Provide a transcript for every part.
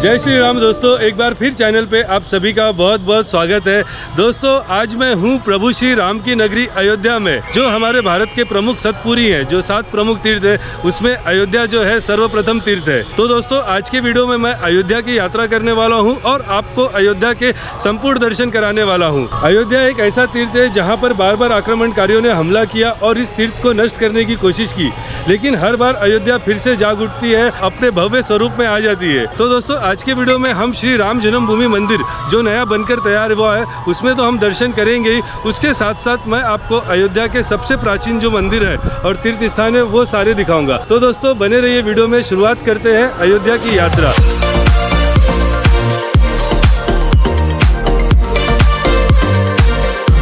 जय श्री राम दोस्तों, एक बार फिर चैनल पे आप सभी का बहुत बहुत स्वागत है। दोस्तों आज मैं हूँ प्रभु श्री राम की नगरी अयोध्या में, जो हमारे भारत के प्रमुख सतपुरी हैं, जो 7 प्रमुख तीर्थ है उसमें अयोध्या जो है सर्वप्रथम तीर्थ है। तो दोस्तों आज के वीडियो में मैं अयोध्या की यात्रा करने वाला हूँ और आपको अयोध्या के संपूर्ण दर्शन कराने वाला हूँ। अयोध्या एक ऐसा तीर्थ है जहाँ पर बार बार आक्रमणकारियों ने हमला किया और इस तीर्थ को नष्ट करने की कोशिश की, लेकिन हर बार अयोध्या फिर से जाग उठती है, अपने भव्य स्वरूप में आ जाती है। तो दोस्तों आज के वीडियो में हम श्री राम जन्मभूमि मंदिर जो नया बनकर तैयार हुआ है उसमें तो हम दर्शन करेंगे ही, उसके साथ साथ मैं आपको अयोध्या के सबसे प्राचीन जो मंदिर है और तीर्थ स्थान है वो सारे दिखाऊंगा। तो दोस्तों बने रहिए वीडियो में, शुरुआत करते हैं अयोध्या की यात्रा।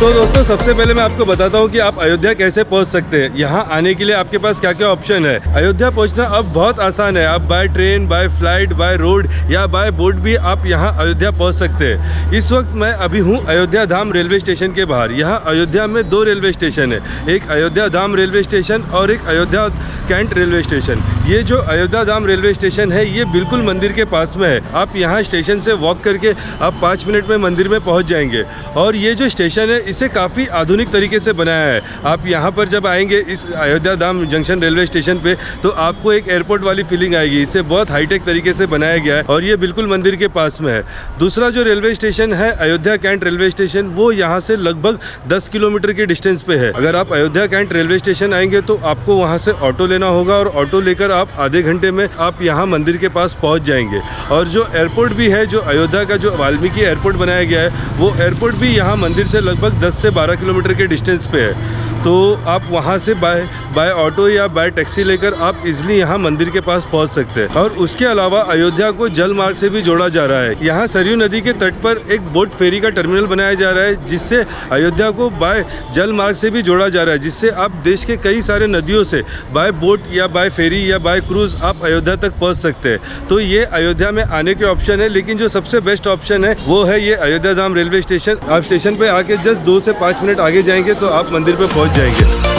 तो दोस्तों सबसे पहले मैं आपको बताता हूँ कि आप अयोध्या कैसे पहुँच सकते हैं। यहाँ आने के लिए आपके पास क्या क्या ऑप्शन है। अयोध्या पहुँचना अब बहुत आसान है। आप by train, by flight, by road या बाय बोट भी आप यहाँ अयोध्या पहुँच सकते हैं। इस वक्त मैं अभी हूँ अयोध्या धाम रेलवे स्टेशन के बाहर। यहाँ अयोध्या में 2 रेलवे स्टेशन है, एक अयोध्या धाम रेलवे स्टेशन और एक अयोध्या कैंट रेलवे स्टेशन। ये जो अयोध्या धाम रेलवे स्टेशन है ये बिल्कुल मंदिर के पास में है। आप यहाँ स्टेशन से वॉक करके आप 5 मिनट में मंदिर में पहुँच जाएंगे। और ये जो स्टेशन है इसे काफ़ी आधुनिक तरीके से बनाया है। आप यहाँ पर जब आएंगे इस अयोध्या धाम जंक्शन रेलवे स्टेशन पे तो आपको एक एयरपोर्ट वाली फीलिंग आएगी। इसे बहुत हाईटेक तरीके से बनाया गया है और ये बिल्कुल मंदिर के पास में है। दूसरा जो रेलवे स्टेशन है अयोध्या कैंट रेलवे स्टेशन, वो यहाँ से लगभग 10 किलोमीटर की डिस्टेंस पे है। अगर आप अयोध्या कैंट रेलवे स्टेशन आएंगे तो आपको वहाँ से ऑटो लेना होगा और ऑटो लेकर आप आधे घंटे में आप यहाँ मंदिर के पास पहुँच जाएंगे। और जो एयरपोर्ट भी है, जो अयोध्या का जो वाल्मीकि एयरपोर्ट बनाया गया है, वो एयरपोर्ट भी यहाँ मंदिर से लगभग 10 से 12 किलोमीटर के डिस्टेंस पे है। तो आप वहाँ से बाय ऑटो या बाय टैक्सी लेकर आप इजीली यहाँ मंदिर के पास पहुँच सकते हैं। और उसके अलावा अयोध्या को जल मार्ग से भी जोड़ा जा रहा है। यहाँ सरयू नदी के तट पर एक बोट फेरी का टर्मिनल बनाया जा रहा है, जिससे अयोध्या को बाय जल मार्ग से भी जोड़ा जा रहा है, जिससे आप देश के कई सारे नदियों से बाय बोट या बाय फेरी या बाय क्रूज आप अयोध्या तक पहुँच सकते हैं। तो ये अयोध्या में आने के ऑप्शन है, लेकिन जो सबसे बेस्ट ऑप्शन है वो है ये अयोध्या धाम रेलवे स्टेशन। आप स्टेशन पे आके जस्ट 2 से 5 मिनट आगे जाएंगे तो आप मंदिर पे पहुँच जाएंगे।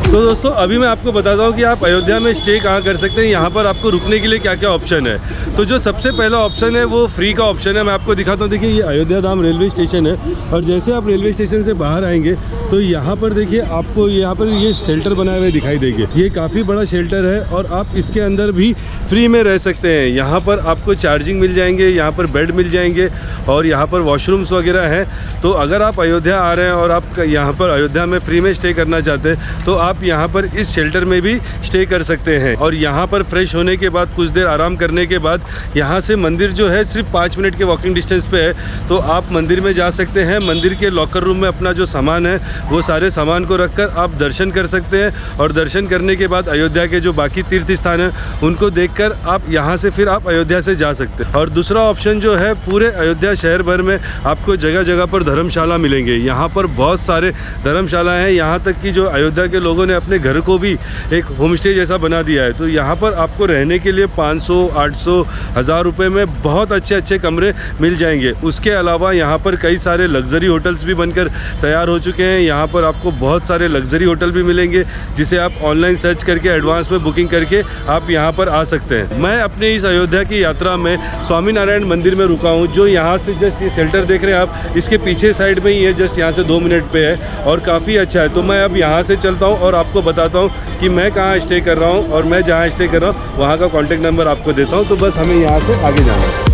तो दोस्तों अभी मैं आपको बताता हूँ कि आप अयोध्या में स्टे कहाँ कर सकते हैं, यहाँ पर आपको रुकने के लिए क्या क्या ऑप्शन है। तो जो सबसे पहला ऑप्शन है वो फ्री का ऑप्शन है। मैं आपको दिखाता हूँ। देखिए ये अयोध्या धाम रेलवे स्टेशन है और जैसे आप रेलवे स्टेशन से बाहर आएंगे तो यहाँ पर देखिए आपको यहाँ पर ये शेल्टर बनाए हुए दिखाई देंगे। ये काफ़ी बड़ा शेल्टर है और आप इसके अंदर भी फ्री में रह सकते हैं। यहाँ पर आपको चार्जिंग मिल जाएंगे, यहाँ पर बेड मिल जाएंगे और यहाँ पर वॉशरूम्स वगैरह हैं। तो अगर आप अयोध्या आ रहे हैं और आप यहाँ पर अयोध्या में फ्री में स्टे करना चाहते हैं तो आप यहाँ पर इस शेल्टर में भी स्टे कर सकते हैं। और यहाँ पर फ्रेश होने के बाद, कुछ देर आराम करने के बाद, यहाँ से मंदिर जो है सिर्फ 5 मिनट के वॉकिंग डिस्टेंस पे है। तो आप मंदिर में जा सकते हैं। मंदिर के लॉकर रूम में अपना जो सामान है वो सारे सामान को रखकर आप दर्शन कर सकते हैं। और दर्शन करने के बाद अयोध्या के जो बाकी तीर्थ स्थान हैं उनको देखकर आप यहाँ से फिर आप अयोध्या से जा सकते हैं। और दूसरा ऑप्शन जो है, पूरे अयोध्या शहर भर में आपको जगह जगह पर धर्मशाला मिलेंगे। यहाँ पर बहुत सारे धर्मशाला हैं, यहाँ तक कि जो अयोध्या के लोगों ने अपने घर को भी एक होम स्टे जैसा बना दिया है। तो यहाँ पर आपको रहने के लिए 500, 800, 1000 रुपये में बहुत अच्छे अच्छे कमरे मिल जाएंगे। उसके अलावा यहाँ पर कई सारे लग्जरी होटल्स भी बनकर तैयार हो चुके हैं। यहाँ पर आपको बहुत सारे लग्जरी होटल भी मिलेंगे, जिसे आप ऑनलाइन सर्च करके एडवांस में बुकिंग करके आप यहाँ पर आ सकते हैं। मैं अपने इस अयोध्या की यात्रा में स्वामीनारायण मंदिर में रुका हूँ, जो यहाँ से जस्ट ये शेल्टर देख रहे हैं आप, इसके पीछे साइड में ही है, जस्ट यहाँ से 2 मिनट पे है और काफ़ी अच्छा है। तो मैं अब यहाँ से चलता हूँ और आपको बताता हूँ कि मैं कहाँ स्टे कर रहा हूँ और मैं जहाँ स्टे कर रहा हूँ वहाँ का कॉन्टैक्ट नंबर आपको देता हूँ। तो बस हमें यहाँ से आगे जाना है।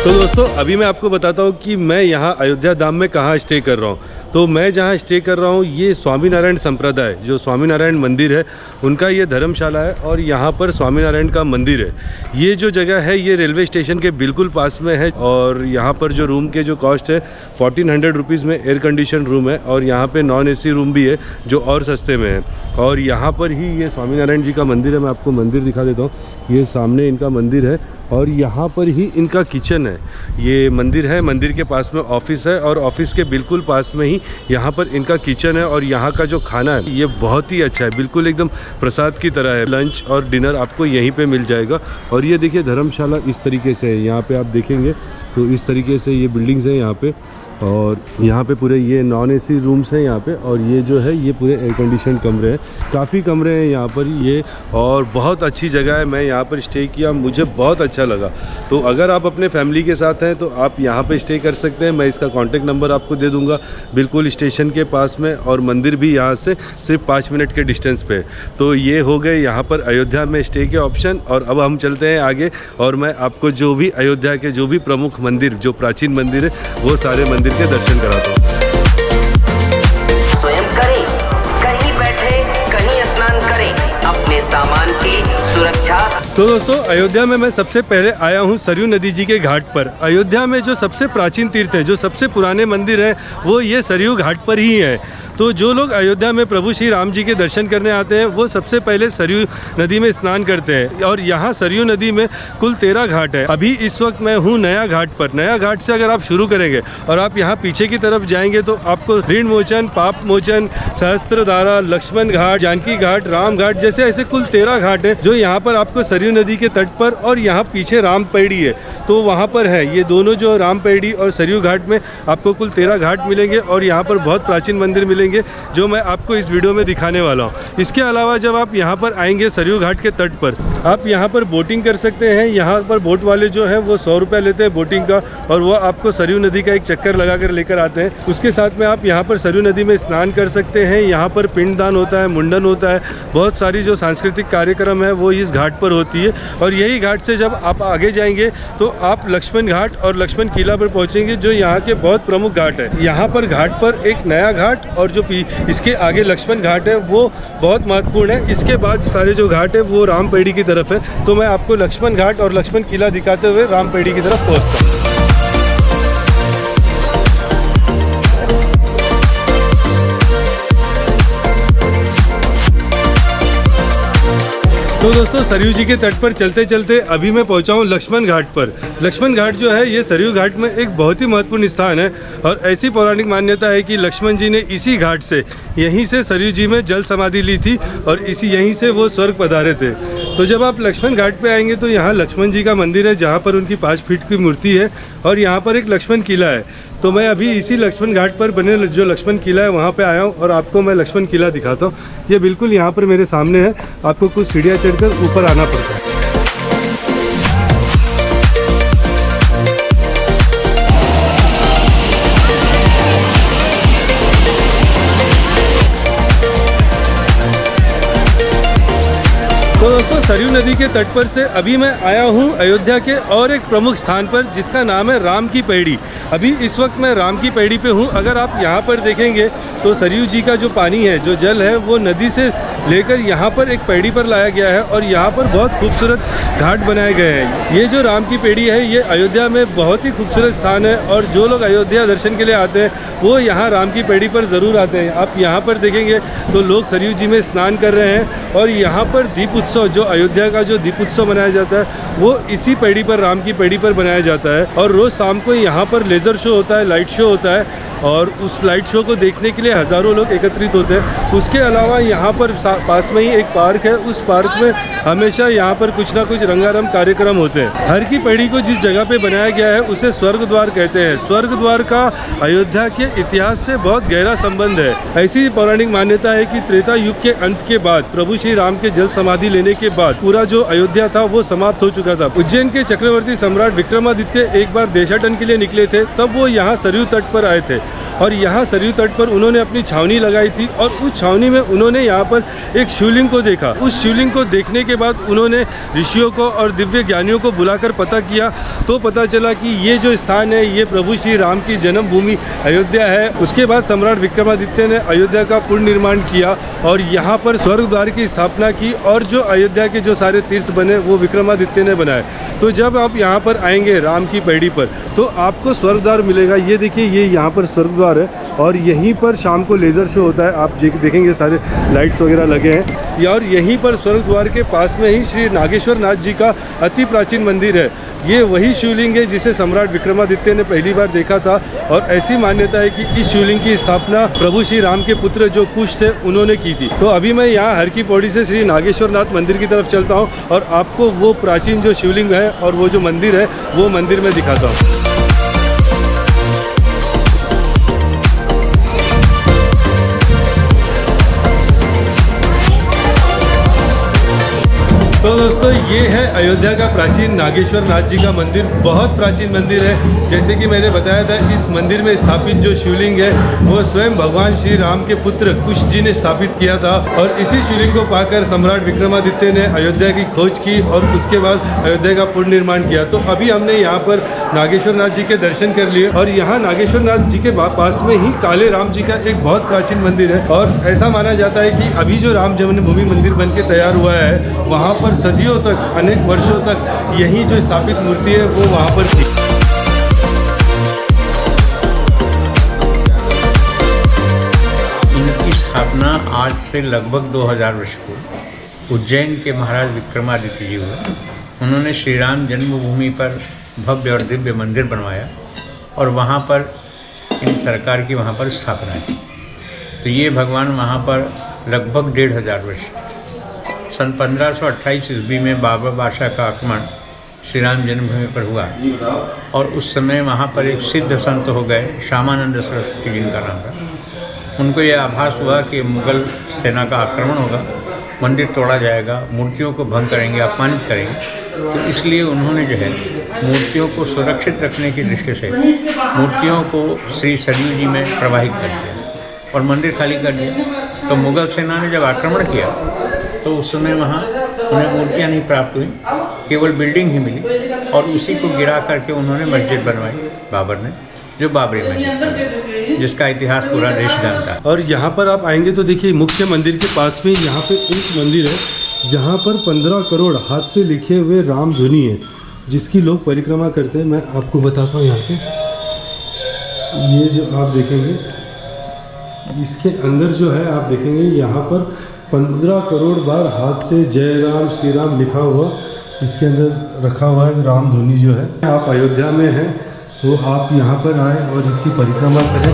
तो दोस्तों अभी मैं आपको बताता हूँ कि मैं यहाँ अयोध्या धाम में कहाँ स्टे कर रहा हूँ। तो मैं जहाँ स्टे कर रहा हूँ ये स्वामीनारायण संप्रदाय, जो स्वामीनारायण मंदिर है उनका ये धर्मशाला है और यहाँ पर स्वामीनारायण का मंदिर है। ये जो जगह है ये रेलवे स्टेशन के बिल्कुल पास में है और यहाँ पर जो रूम के जो कॉस्ट है 1400 रुपीज़ में एयर कंडीशन रूम है और यहाँ पे नॉन AC रूम भी है जो और सस्ते में है। और यहाँ पर ही ये स्वामीनारायण जी का मंदिर है। मैं आपको मंदिर दिखा देता हूँ। ये सामने इनका मंदिर है और यहाँ पर ही इनका किचन है। ये मंदिर है, मंदिर के पास में ऑफिस है और ऑफिस के बिल्कुल पास में ही यहाँ पर इनका किचन है। और यहाँ का जो खाना है ये बहुत ही अच्छा है, बिल्कुल एकदम प्रसाद की तरह है। लंच और डिनर आपको यहीं पे मिल जाएगा। और ये देखिए धर्मशाला इस तरीके से है। यहाँ पे आप देखेंगे तो इस तरीके से ये बिल्डिंग्स हैं यहाँ पे। और यहाँ पे पूरे ये नॉन एसी रूम्स हैं यहाँ पे, और ये जो है ये पूरे एयर कंडीशन कमरे हैं। काफ़ी कमरे हैं यहाँ पर ये, और बहुत अच्छी जगह है। मैं यहाँ पर स्टे किया, मुझे बहुत अच्छा लगा। तो अगर आप अपने फैमिली के साथ हैं तो आप यहाँ पे स्टे कर सकते हैं। मैं इसका कॉन्टैक्ट नंबर आपको दे दूँगा, बिल्कुल स्टेशन के पास में, और मंदिर भी यहाँ से सिर्फ 5 मिनट के डिस्टेंस पे। तो ये हो गए यहाँ पर अयोध्या में स्टे के ऑप्शन। और अब हम चलते हैं आगे, और मैं आपको जो भी अयोध्या के जो भी प्रमुख मंदिर, जो प्राचीन मंदिर है, वो सारे मंदिर के दर्शन कराता हूँ। स्वयं करें, कहीं बैठे कहीं स्नान करें, अपने सामान की सुरक्षा। तो दोस्तों, अयोध्या में मैं सबसे पहले आया हूँ सरयू नदी जी के घाट पर। अयोध्या में जो सबसे प्राचीन तीर्थ है, जो सबसे पुराने मंदिर हैं, वो ये सरयू घाट पर ही है। तो जो लोग अयोध्या में प्रभु श्री राम जी के दर्शन करने आते हैं, वो सबसे पहले सरयू नदी में स्नान करते हैं। और यहाँ सरयू नदी में कुल 13 घाट है। अभी इस वक्त मैं हूँ नया घाट पर। नया घाट से अगर आप शुरू करेंगे और आप यहाँ पीछे की तरफ जाएंगे तो आपको ऋण मोचन, पाप मोचन, सहस्त्रधारा, लक्ष्मण घाट, जानकी घाट, राम घाट जैसे ऐसे कुल 13 घाट है, जो यहाँ पर आपको सरयू नदी के तट पर, और यहाँ पीछे राम पैड़ी है तो वहाँ पर है। ये दोनों जो राम पैड़ी और सरयू घाट में आपको कुल 13 घाट मिलेंगे, और यहाँ पर बहुत प्राचीन मंदिर मिलेंगे जो मैं आपको इस वीडियो में दिखाने वाला हूँ। इसके अलावा जब आप यहाँ पर आएंगे सरयू घाट के तट पर, आप यहाँ पर बोटिंग कर सकते हैं। यहाँ पर बोट वाले जो है वो 100 रुपये लेते हैं बोटिंग का, और वो आपको सरयू नदी का एक चक्कर लगा कर लेकर आते हैं। उसके साथ में आप यहाँ पर सरयू नदी में स्नान कर सकते हैं। यहाँ पर पिंडदान होता है, मुंडन होता है, बहुत सारी जो सांस्कृतिक कार्यक्रम है वो इस घाट पर होती है। और यही घाट से जब आप आगे जाएंगे तो आप लक्ष्मण घाट और लक्ष्मण किला पर पहुँचेंगे, जो यहाँ के बहुत प्रमुख घाट है। यहाँ पर घाट पर एक नया घाट और जो इसके आगे लक्ष्मण घाट है वो बहुत महत्वपूर्ण है। इसके बाद सारे जो घाट है वो राम पैड़ी की तरफ है। तो मैं आपको लक्ष्मण घाट और लक्ष्मण किला दिखाते हुए राम पैड़ी की तरफ पहुँचता हूँ। तो दोस्तों, सरयू जी के तट पर चलते चलते अभी मैं पहुंचा हूं लक्ष्मण घाट पर। लक्ष्मण घाट जो है ये सरयू घाट में एक बहुत ही महत्वपूर्ण स्थान है, और ऐसी पौराणिक मान्यता है कि लक्ष्मण जी ने इसी घाट से, यहीं से सरयू जी में जल समाधि ली थी, और यहीं से वो स्वर्ग पधारे थे। तो जब आप लक्ष्मण घाट पे आएंगे तो यहाँ लक्ष्मण जी का मंदिर है, जहाँ पर उनकी 5 फीट की मूर्ति है, और यहाँ पर एक लक्ष्मण किला है। तो मैं अभी इसी लक्ष्मण घाट पर बने जो लक्ष्मण किला है वहाँ पे आया हूँ, और आपको मैं लक्ष्मण किला दिखाता हूँ। ये बिल्कुल यहाँ पर मेरे सामने है। आपको कुछ सीढ़ियाँ चढ़कर ऊपर आना पड़ता है। तो दोस्तों, सरयू नदी के तट पर से अभी मैं आया हूँ अयोध्या के और एक प्रमुख स्थान पर, जिसका नाम है राम की पैड़ी। अभी इस वक्त मैं राम की पैड़ी पे हूँ। अगर आप यहाँ पर देखेंगे तो सरयू जी का जो पानी है, जो जल है, वो नदी से लेकर यहाँ पर एक पैड़ी पर लाया गया है, और यहाँ पर बहुत खूबसूरत घाट बनाए गए हैं। ये जो राम की पैड़ी है ये अयोध्या में बहुत ही खूबसूरत स्थान है, और जो लोग अयोध्या दर्शन के लिए आते हैं वो यहाँ राम की पैड़ी पर ज़रूर आते हैं। आप यहाँ पर देखेंगे तो लोग सरयू जी में स्नान कर रहे हैं, और यहाँ पर दीप उत्सव, जो अयोध्या का जो दीप उत्सव मनाया जाता है वो इसी पैड़ी पर, राम की पैड़ी पर बनाया जाता है। और रोज़ शाम को यहाँ पर लेज़र शो होता है, लाइट शो होता है, और उस लाइट शो को देखने के लिए हज़ारों लोग एकत्रित होते हैं। उसके अलावा यहाँ पर पास में ही एक पार्क है। उस पार्क में हमेशा यहाँ पर कुछ ना कुछ रंगारंग कार्यक्रम होते हैं। हर की पैड़ी को जिस जगह पे बनाया गया है उसे स्वर्ग द्वार कहते हैं। स्वर्ग द्वार का अयोध्या के इतिहास से बहुत गहरा संबंध है। ऐसी पौराणिक मान्यता है कि त्रेता युग के अंत के बाद, प्रभु श्री राम के जल समाधि लेने के बाद, पूरा जो अयोध्या था वो समाप्त हो चुका था। उज्जैन के चक्रवर्ती सम्राट विक्रमादित्य एक बार देशाटन के लिए निकले थे, तब वो यहाँ सरयू तट पर आए थे, और यहाँ सरयू तट पर उन्होंने अपनी छावनी लगाई थी। और उस छावनी में उन्होंने यहाँ पर एक शिवलिंग को देखा। उस शिवलिंग को देखने के बाद उन्होंने ऋषियों को और दिव्य ज्ञानियों को बुलाकर पता किया, तो पता चला कि ये जो स्थान है ये प्रभु श्री राम की जन्मभूमि अयोध्या है। उसके बाद सम्राट विक्रमादित्य ने अयोध्या का पुनर्निर्माण किया, और यहाँ पर स्वर्ग द्वार की स्थापना की, और जो अयोध्या के जो सारे तीर्थ बने वो विक्रमादित्य ने बनाए। तो जब आप यहाँ पर आएंगे राम की पैड़ी पर तो आपको स्वर्ग द्वार मिलेगा। ये देखिए, ये यहाँ पर स्वर्ग द्वार है, और यहीं पर शाम को लेज़र शो होता है। आप देखेंगे सारे लाइट्स वगैरह लगे हैं। और यहीं पर स्वर्ग द्वार के पास में ही श्री नागेश्वर नाथ जी का अति प्राचीन मंदिर है। ये वही शिवलिंग है जिसे सम्राट विक्रमादित्य ने पहली बार देखा था, और ऐसी मान्यता है कि इस शिवलिंग की स्थापना प्रभु श्री राम के पुत्र जो कुश थे उन्होंने की थी। तो अभी मैं यहाँ हर की पौड़ी से श्री नागेश्वर नाथ मंदिर की तरफ चलता हूँ, और आपको वो प्राचीन जो शिवलिंग है और वो जो मंदिर है वो मंदिर में दिखाता हूँ। तो दोस्तों ये है अयोध्या का प्राचीन नागेश्वर नाथ जी का मंदिर। बहुत प्राचीन मंदिर है। जैसे कि मैंने बताया था, इस मंदिर में स्थापित जो शिवलिंग है वो स्वयं भगवान श्री राम के पुत्र कुश जी ने स्थापित किया था। और इसी शिवलिंग को पाकर सम्राट विक्रमादित्य ने अयोध्या की खोज की और उसके बाद अयोध्या का पुनर्निर्माण किया। तो अभी हमने यहाँ पर नागेश्वर नाथ जी के दर्शन कर लिए और यहाँ नागेश्वर नाथ जी के पास में ही काले राम जी का एक बहुत प्राचीन मंदिर है। और ऐसा माना जाता है कि अभी जो राम जन्मभूमि मंदिर बन के तैयार हुआ है, वहाँ पर सदियों तक, अनेक वर्षों तक यही जो स्थापित मूर्ति है वो वहाँ पर थी। इनकी स्थापना आज से लगभग 2000 वर्ष पूर्व उज्जैन के महाराज विक्रमादित्य जी हुए। उन्होंने श्री राम जन्मभूमि पर भव्य और दिव्य मंदिर बनवाया और वहाँ पर इन सरकार की वहाँ पर स्थापना की। तो ये भगवान वहाँ पर लगभग 1500 वर्ष, सन 1528 ईस्वी में बाबर बादशाह का आक्रमण श्री राम जन्मभूमि पर हुआ और उस समय वहाँ पर एक सिद्ध संत हो गए, श्यामानंद सरस्वती जिनका नाम था। उनको यह आभास हुआ कि मुगल सेना का आक्रमण होगा, मंदिर तोड़ा जाएगा, मूर्तियों को भंग करेंगे, अपमानित करेंगे। तो इसलिए उन्होंने जो है मूर्तियों को सुरक्षित रखने की दृष्टि से मूर्तियों को श्री सरयू जी में प्रवाहित कर दिया और मंदिर खाली कर दिया। तो मुगल सेना ने जब आक्रमण किया तो उस समय वहाँ उन्हें मूर्तियाँ नहीं प्राप्त हुई, केवल बिल्डिंग ही मिली और उसी को गिरा करके उन्होंने मस्जिद बनवाई बाबर ने, जो बाबरी मस्जिद, जिसका इतिहास पूरा देश जानता है। और यहाँ पर आप आएंगे तो देखिए मुख्य मंदिर के पास में यहाँ पे एक मंदिर है जहाँ पर 15 करोड़ हाथ से लिखे हुए राम ध्वनि है, जिसकी लोग परिक्रमा करते हैं। मैं आपको बताता हूँ, यहाँ पे ये जो आप देखेंगे इसके अंदर जो है आप देखेंगे यहाँ पर 15 करोड़ बार हाथ से जय राम श्री राम लिखा हुआ इसके अंदर रखा हुआ है। राम ध्वनि जो है, आप अयोध्या में हैं तो आप यहाँ पर आए और इसकी परिक्रमा करें।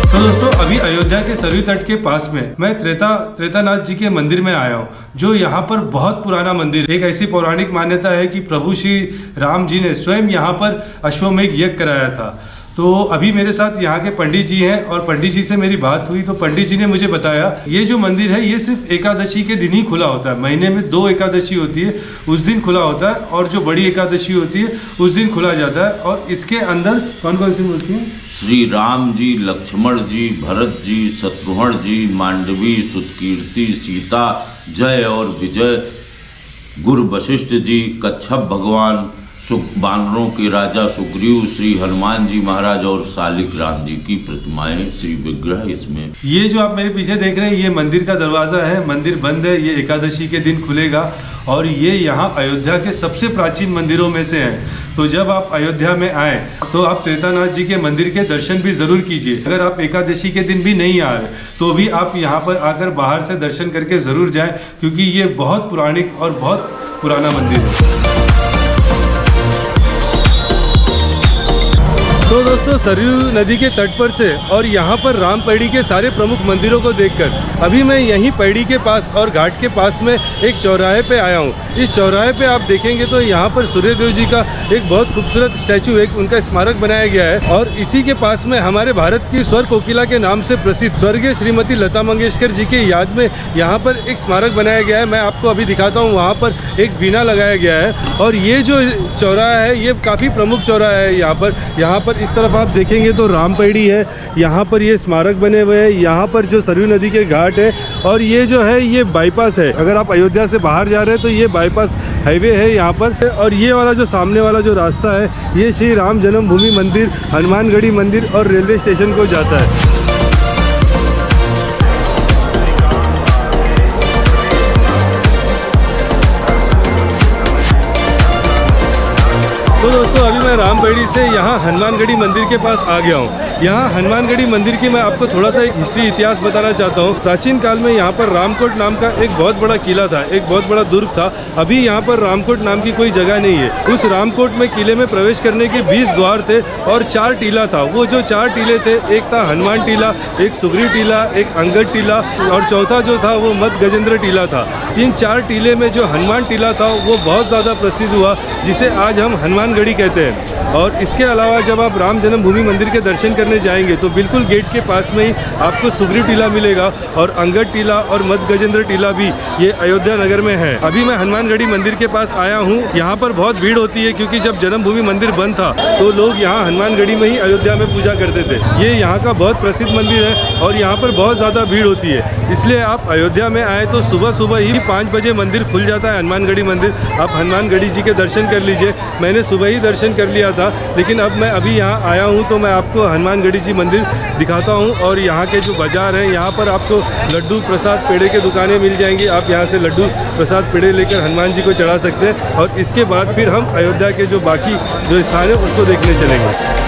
तो दोस्तों अभी अयोध्या के सरयू तट के पास में मैं त्रेतानाथ जी के मंदिर में आया हूँ, जो यहाँ पर बहुत पुराना मंदिर है। एक ऐसी पौराणिक मान्यता है कि प्रभु श्री राम जी ने स्वयं यहाँ पर अश्वमेघ यज्ञ कराया था। तो अभी मेरे साथ यहाँ के पंडित जी हैं और पंडित जी से मेरी बात हुई तो पंडित जी ने मुझे बताया ये जो मंदिर है ये सिर्फ एकादशी के दिन ही खुला होता है। महीने में 2 एकादशी होती है, उस दिन खुला होता है और जो बड़ी एकादशी होती है उस दिन खुला जाता है। और इसके अंदर कौन कौन सी मूर्ति हैं? श्री राम जी, लक्ष्मण जी, भरत जी, शत्रुघ्न जी, मांडवी, सुतकीर्ति, सीता, जय और विजय, गुरु वशिष्ठ जी, कच्छप भगवान, वानरों के राजा सुग्रीव, श्री हनुमान जी महाराज और शालिक राम जी की प्रतिमाएं, श्री विग्रह इसमें। ये जो आप मेरे पीछे देख रहे हैं ये मंदिर का दरवाज़ा है। मंदिर बंद है, ये एकादशी के दिन खुलेगा और ये यहाँ अयोध्या के सबसे प्राचीन मंदिरों में से है। तो जब आप अयोध्या में आएँ तो आप त्रेतानाथ जी के मंदिर के दर्शन भी ज़रूर कीजिए। अगर आप एकादशी के दिन भी नहीं आ रहे तो भी आप यहाँ पर आकर बाहर से दर्शन करके ज़रूर जाएँ, क्योंकि ये बहुत पौराणिक और बहुत पुराना मंदिर है। तो दोस्तों सरयू नदी के तट पर से और यहाँ पर रामपैड़ी के सारे प्रमुख मंदिरों को देखकर अभी मैं यहीं पैड़ी के पास और घाट के पास में एक चौराहे पे आया हूँ। इस चौराहे पे आप देखेंगे तो यहाँ पर सूर्यदेव जी का एक बहुत खूबसूरत स्टैचू, एक उनका स्मारक बनाया गया है। और इसी के पास में हमारे भारत की स्वर कोकिला के नाम से प्रसिद्ध स्वर्गीय श्रीमती लता मंगेशकर जी की याद में यहाँ पर एक स्मारक बनाया गया है। मैं आपको अभी दिखाता हूँ, वहाँ पर एक वीणा लगाया गया है। और ये जो चौराहा है ये काफ़ी प्रमुख चौराहा है। यहाँ पर इस तरफ आप देखेंगे तो रामपैड़ी है, यहाँ पर ये स्मारक बने हुए हैं, यहाँ पर जो सरयू नदी के घाट है और ये जो है ये बाईपास है। अगर आप अयोध्या से बाहर जा रहे हैं तो ये बाईपास हाईवे है यहाँ पर। और ये वाला जो सामने वाला जो रास्ता है ये श्री राम जन्मभूमि मंदिर, हनुमानगढ़ी मंदिर और रेलवे स्टेशन को जाता है। तो दोस्तों अभी मैं रामपैड़ी से यहाँ हनुमानगढ़ी मंदिर के पास आ गया हूँ। यहाँ हनुमानगढ़ी मंदिर की मैं आपको थोड़ा सा एक हिस्ट्री इतिहास बताना चाहता हूँ। प्राचीन काल में यहाँ पर रामकोट नाम का एक बहुत बड़ा किला था, एक बहुत बड़ा दुर्ग था। अभी यहाँ पर रामकोट नाम की कोई जगह नहीं है। उस रामकोट में किले में प्रवेश करने के 20 द्वार थे और 4 टीला था। वो जो 4 टीले थे, एक था हनुमान टीला, एक सुग्रीव टीला, एक अंगद टीला और चौथा जो था वो मद गजेंद्र टीला था। इन 4 टीले में जो हनुमान टीला था वो बहुत ज़्यादा प्रसिद्ध हुआ, जिसे आज हम हनुमानगढ़ी कहते हैं। और इसके अलावा जब आप राम जन्मभूमि मंदिर के दर्शन करने जाएंगे तो बिल्कुल गेट के पास में ही आपको सुग्रीव टीला मिलेगा और अंगद टीला और मध्य गजेंद्र टीला भी ये अयोध्या नगर में है। अभी मैं हनुमानगढ़ी मंदिर के पास आया हूँ। यहाँ पर बहुत भीड़ होती है क्योंकि जब जन्मभूमि मंदिर बंद था तो लोग यहाँ हनुमानगढ़ी में ही अयोध्या में पूजा करते थे। ये यहाँ का बहुत प्रसिद्ध मंदिर है और यहाँ पर बहुत ज़्यादा भीड़ होती है, इसलिए आप अयोध्या में आए तो सुबह सुबह ही 5 बजे मंदिर खुल जाता है हनुमानगढ़ी मंदिर। आप हनुमानगढ़ी जी के दर्शन कर लीजिए। मैंने सुबह ही दर्शन कर लिया था, लेकिन अब मैं अभी यहाँ आया हूँ तो मैं आपको हनुमानगढ़ी जी मंदिर दिखाता हूँ। और यहाँ के जो बाज़ार हैं, यहाँ पर आपको लड्डू प्रसाद पेड़े के दुकानें मिल जाएंगी। आप यहाँ से लड्डू प्रसाद पेड़े लेकर हनुमान जी को चढ़ा सकते हैं और इसके बाद फिर हम अयोध्या के जो बाकी जो स्थान है उसको देखने चलेंगे।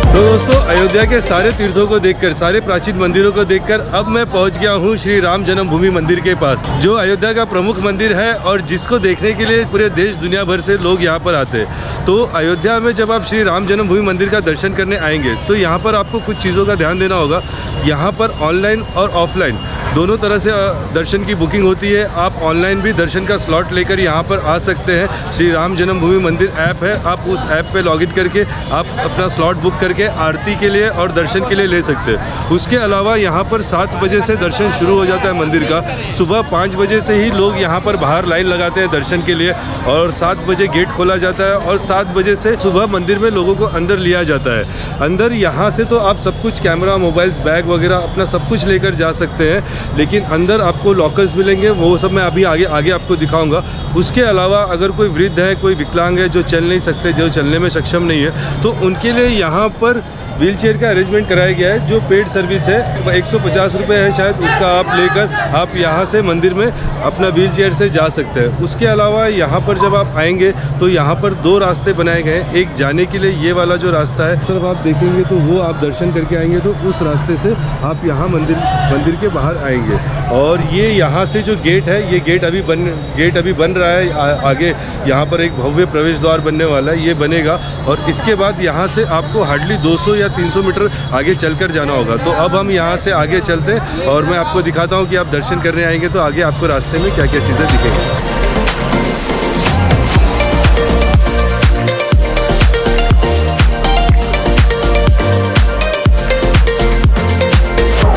तो दोस्तों, अयोध्या के सारे तीर्थों को देखकर, सारे प्राचीन मंदिरों को देखकर अब मैं पहुंच गया हूं श्री राम जन्मभूमि मंदिर के पास, जो अयोध्या का प्रमुख मंदिर है और जिसको देखने के लिए पूरे देश दुनिया भर से लोग यहां पर आते हैं। तो अयोध्या में जब आप श्री राम जन्मभूमि मंदिर का दर्शन करने आएंगे तो यहाँ पर आपको कुछ चीज़ों का ध्यान देना होगा। यहाँ पर ऑनलाइन और ऑफलाइन दोनों तरह से दर्शन की बुकिंग होती है। आप ऑनलाइन भी दर्शन का स्लॉट लेकर यहाँ पर आ सकते हैं। श्री राम जन्मभूमि मंदिर ऐप है, आप उस ऐप पे लॉगिन करके आप अपना स्लॉट बुक करके आरती के लिए और दर्शन के लिए ले सकते हैं। उसके अलावा यहाँ पर 7 बजे से दर्शन शुरू हो जाता है मंदिर का। सुबह 5 बजे से ही लोग यहाँ पर बाहर लाइन लगाते हैं दर्शन के लिए और 7 बजे गेट खोला जाता है और 7 बजे से सुबह मंदिर में लोगों को अंदर लिया जाता है। अंदर यहाँ से तो आप सब कुछ, कैमरा, मोबाइल्स, बैग वगैरह अपना सब कुछ लेकर जा सकते हैं, लेकिन अंदर आपको लॉकर्स मिलेंगे, वो सब मैं अभी आगे आपको दिखाऊंगा। उसके अलावा अगर कोई वृद्ध है, कोई विकलांग है जो चल नहीं सकते, जो चलने में सक्षम नहीं है, तो उनके लिए यहाँ पर व्हील चेयर का अरेंजमेंट कराया गया है। जो पेड सर्विस है 150 रुपये है शायद, उसका आप लेकर आप यहाँ से मंदिर में अपना व्हील चेयर से जा सकते हैं। उसके अलावा यहाँ पर जब आप आएंगे तो यहाँ पर 2 रास्ते बनाए गए हैं। एक जाने के लिए ये वाला जो रास्ता है, सिर्फ आप देखेंगे तो वो आप दर्शन करके आएंगे तो उस रास्ते से आप यहाँ मंदिर के बाहर आएंगे। और ये यहाँ से जो गेट है, ये गेट अभी बन रहा है। आगे यहाँ पर एक भव्य प्रवेश द्वार बनने वाला है, ये बनेगा और इसके बाद यहाँ से आपको हार्डली 200 या 300 मीटर आगे चलकर जाना होगा। तो अब हम यहाँ से आगे चलते हैं और मैं आपको दिखाता हूँ कि आप दर्शन करने आएंगे तो आगे आपको रास्ते में क्या क्या चीज़ें दिखेंगी।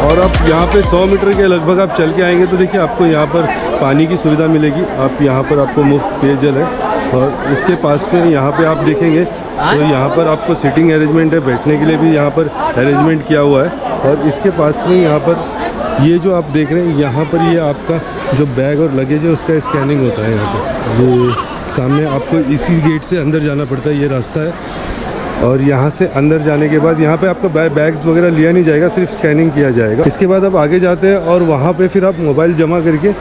और आप यहाँ पे 100 मीटर के लगभग आप चल के आएंगे तो देखिए आपको यहाँ पर पानी की सुविधा मिलेगी। आप यहाँ पर आपको मुफ्त पेयजल है और इसके पास में यहाँ पे आप देखेंगे तो यहाँ पर आपको सीटिंग अरेंजमेंट है, बैठने के लिए भी यहाँ पर अरेंजमेंट किया हुआ है। और इसके पास में यहाँ पर ये जो आप देख रहे हैं, यहाँ पर ये आपका जो बैग और लगेज है उसका स्कैनिंग होता है। यहाँ पर ये सामने आपको इसी गेट से अंदर जाना पड़ता है, ये रास्ता है। और यहाँ से अंदर जाने के बाद यहाँ पे आपका बैग्स वगैरह लिया नहीं जाएगा, सिर्फ स्कैनिंग किया जाएगा। इसके बाद आप आगे जाते हैं और वहाँ पे फिर आप मोबाइल जमा करके,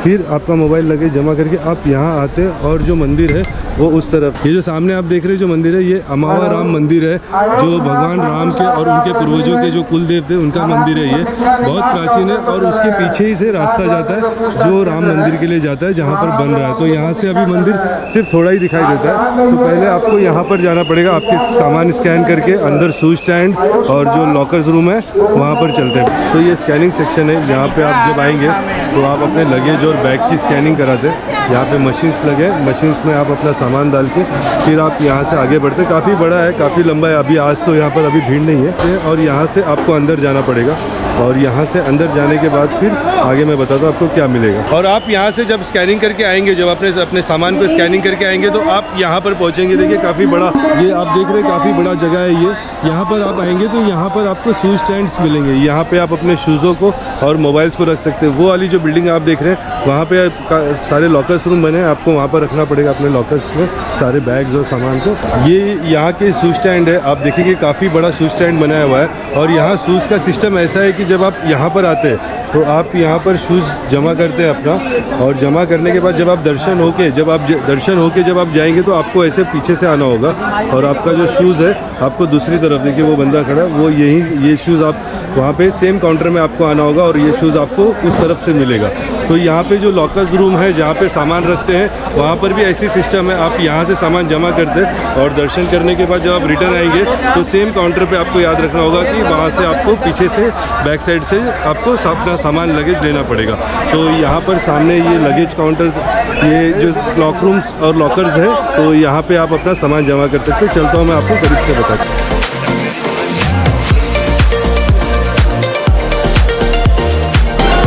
फिर आपका मोबाइल लगेज जमा करके आप यहाँ आते हैं और जो मंदिर है वो उस तरफ, ये जो सामने आप देख रहे हैं जो मंदिर है, ये अमावा राम मंदिर है, जो भगवान राम के और उनके पूर्वजों के जो कुलदेव थे उनका मंदिर है। ये बहुत प्राचीन है और उसके पीछे ही से रास्ता जाता है जो राम मंदिर के लिए जाता है, जहाँ पर बन रहा है। तो यहाँ से अभी मंदिर सिर्फ थोड़ा ही दिखाई देता है। तो पहले आपको यहाँ पर जाना पड़ेगा, आपके सामान स्कैन करके अंदर शूज स्टैंड और जो लॉकर्स रूम है वहाँ पर चलते हैं। तो ये स्कैनिंग सेक्शन है, यहाँ पे आप जब आएंगे तो आप अपने लगेज और बैग की स्कैनिंग कराते हैं। यहाँ पे मशीन्स लगे, मशीन्स में आप अपना सामान डाल के फिर आप यहाँ से आगे बढ़ते। काफ़ी बड़ा है, काफ़ी लंबा है। अभी आज तो यहाँ पर अभी भीड़ नहीं है और यहाँ से आपको अंदर जाना पड़ेगा और यहाँ से अंदर जाने के बाद फिर आगे मैं बताता हूँ आपको क्या मिलेगा। और आप यहाँ से जब स्कैनिंग करके आएंगे, जब अपने सामान को स्कैनिंग करके आएंगे तो आप यहाँ पर पहुँचेंगे। देखिए काफ़ी बड़ा, ये आप देख रहे हैं काफ़ी बड़ा जगह है ये। यहाँ पर आप आएंगे तो यहाँ पर आपको शूज़ स्टैंड्स मिलेंगे, यहाँ पे आप अपने शूज़ों को और मोबाइल्स को रख सकते हैं। वो वाली जो बिल्डिंग आप देख रहे हैं वहाँ पे सारे लॉकर्स रूम बने हैं, आपको वहाँ पर रखना पड़ेगा अपने लॉकर्स में सारे बैग्स और सामान को। ये यहाँ के शूज़ स्टैंड है, आप देखेंगे काफ़ी बड़ा शूज़ स्टैंड बनाया हुआ है और यहाँ शूज़ का सिस्टम ऐसा है कि जब आप यहाँ पर आते हैं तो आप यहाँ पर शूज़ जमा करते हैं अपना, और जमा करने के बाद जब आप दर्शन होके जब आप जाएंगे तो आपको ऐसे पीछे से आना होगा, और आपका जो शूज़ है आपको दूसरी तरफ, देखिए वो बंदा खड़ा है, वो ये शूज़ आप वहाँ पे सेम काउंटर में आपको आना होगा, और ये शूज़ आपको उस तरफ से मिलेगा। तो यहाँ पे जो लॉकर्स रूम है जहाँ पे सामान रखते हैं वहाँ पर भी ऐसी सिस्टम है, आप यहाँ से सामान जमा करते हैं और दर्शन करने के बाद जब आप रिटर्न आएंगे तो सेम काउंटर पे आपको याद रखना होगा कि वहाँ से आपको पीछे से बैक साइड से आपको अपना सामान लगेज लेना पड़ेगा। तो यहाँ पर सामने ये लगेज काउंटर, ये जो क्लॉक रूम्स और लॉकर्स है, तो यहाँ पे आप अपना सामान जमा कर सकते हैं। चलता हूँ मैं आपको करीब से बताता हूँ।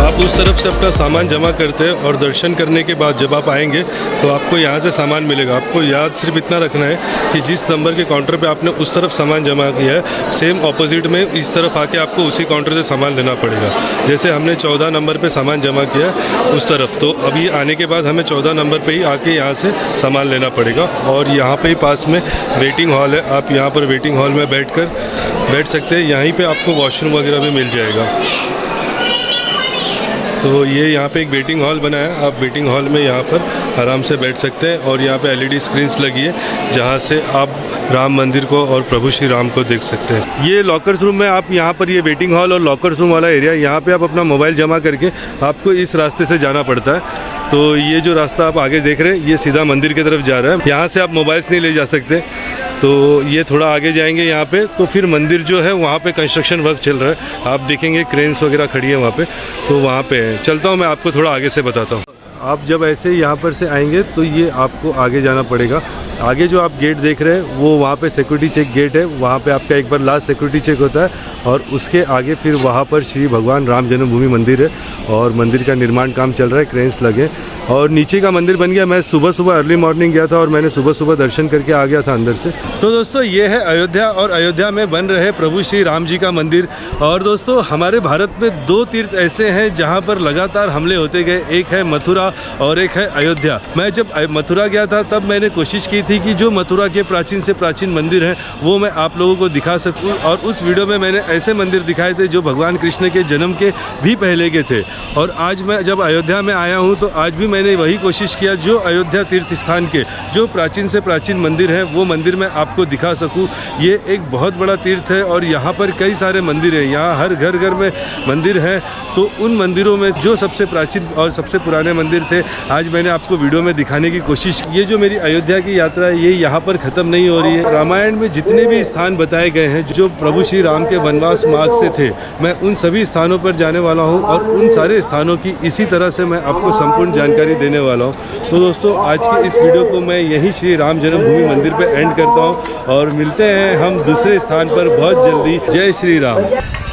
आप उस तरफ से अपना सामान जमा करते हैं और दर्शन करने के बाद जब आप आएंगे तो आपको यहाँ से सामान मिलेगा। आपको याद सिर्फ इतना रखना है कि जिस नंबर के काउंटर पे आपने उस तरफ सामान जमा किया है, सेम ऑपोजिट में इस तरफ आके आपको उसी काउंटर से सामान लेना पड़ेगा। जैसे हमने 14 नंबर पे सामान जमा किया है उस तरफ, तो अभी आने के बाद हमें 14 नंबर पर ही आके यहाँ से सामान लेना पड़ेगा। और यहाँ पर ही पास में वेटिंग हॉल है, आप यहाँ पर वेटिंग हॉल में बैठ सकते हैं। यहीं पर आपको वॉशरूम वगैरह भी मिल जाएगा। तो ये यहाँ पे एक वेटिंग हॉल बना है, आप वेटिंग हॉल में यहाँ पर आराम से बैठ सकते हैं, और यहाँ पे LED स्क्रीन्स लगी है जहाँ से आप राम मंदिर को और प्रभु श्री राम को देख सकते हैं। ये लॉकर्स रूम में आप यहाँ पर, ये वेटिंग हॉल और लॉकर्स रूम वाला एरिया, यहाँ पे आप अपना मोबाइल जमा करके आपको इस रास्ते से जाना पड़ता है। तो ये जो रास्ता आप आगे देख रहे हैं ये सीधा मंदिर की तरफ जा रहा है। यहाँ से आप मोबाइल्स नहीं ले जा सकते। तो ये थोड़ा आगे जाएंगे यहाँ पे तो फिर मंदिर जो है वहाँ पे कंस्ट्रक्शन वर्क चल रहा है, आप देखेंगे क्रेन्स वगैरह खड़ी है वहाँ पे, तो वहाँ पे है। चलता हूँ मैं आपको थोड़ा आगे से बताता हूँ। आप जब ऐसे यहाँ पर से आएंगे तो ये आपको आगे जाना पड़ेगा। आगे जो आप गेट देख रहे हैं वो वहाँ पे सिक्योरिटी चेक गेट है, वहाँ पे आपका एक बार लास्ट सिक्योरिटी चेक होता है, और उसके आगे फिर वहाँ पर श्री भगवान राम जन्मभूमि मंदिर है, और मंदिर का निर्माण काम चल रहा है, क्रेन्स लगे, और नीचे का मंदिर बन गया। मैं सुबह अर्ली मॉर्निंग गया था और मैंने सुबह दर्शन करके आ गया था अंदर से। तो दोस्तों ये है अयोध्या, और अयोध्या में बन रहे प्रभु श्री राम जी का मंदिर। और दोस्तों हमारे भारत में 2 तीर्थ ऐसे हैं जहाँ पर लगातार हमले होते गए, एक है मथुरा और एक है अयोध्या। मैं जब मथुरा गया था तब मैंने कोशिश की थी कि जो मथुरा के प्राचीन से प्राचीन मंदिर हैं वो मैं आप लोगों को दिखा सकूँ, और उस वीडियो में मैंने ऐसे मंदिर दिखाए थे जो भगवान कृष्ण के जन्म के भी पहले के थे। और आज मैं जब अयोध्या में आया हूँ तो आज भी मैंने वही कोशिश किया, जो अयोध्या तीर्थ स्थान के जो प्राचीन से प्राचीन मंदिर हैं वो मंदिर मैं आपको दिखा सकूं। ये एक बहुत बड़ा तीर्थ है और यहाँ पर कई सारे मंदिर हैं, यहाँ हर घर में मंदिर हैं। तो उन मंदिरों में जो सबसे प्राचीन और सबसे पुराने मंदिर थे आज मैंने आपको वीडियो में दिखाने की कोशिश। ये जो मेरी अयोध्या की यात्रा है ये यहाँ पर ख़त्म नहीं हो रही है। रामायण में जितने भी स्थान बताए गए हैं जो प्रभु श्री राम के वनवास मार्ग से थे, मैं उन सभी स्थानों पर जाने वाला हूँ, और उन सारे स्थानों की इसी तरह से मैं आपको संपूर्ण जानकारी देने वाला हूँ। तो दोस्तों आज की इस वीडियो को मैं यहीं श्री राम जन्मभूमि मंदिर पे एंड करता हूँ, और मिलते हैं हम दूसरे स्थान पर बहुत जल्दी। जय श्री राम।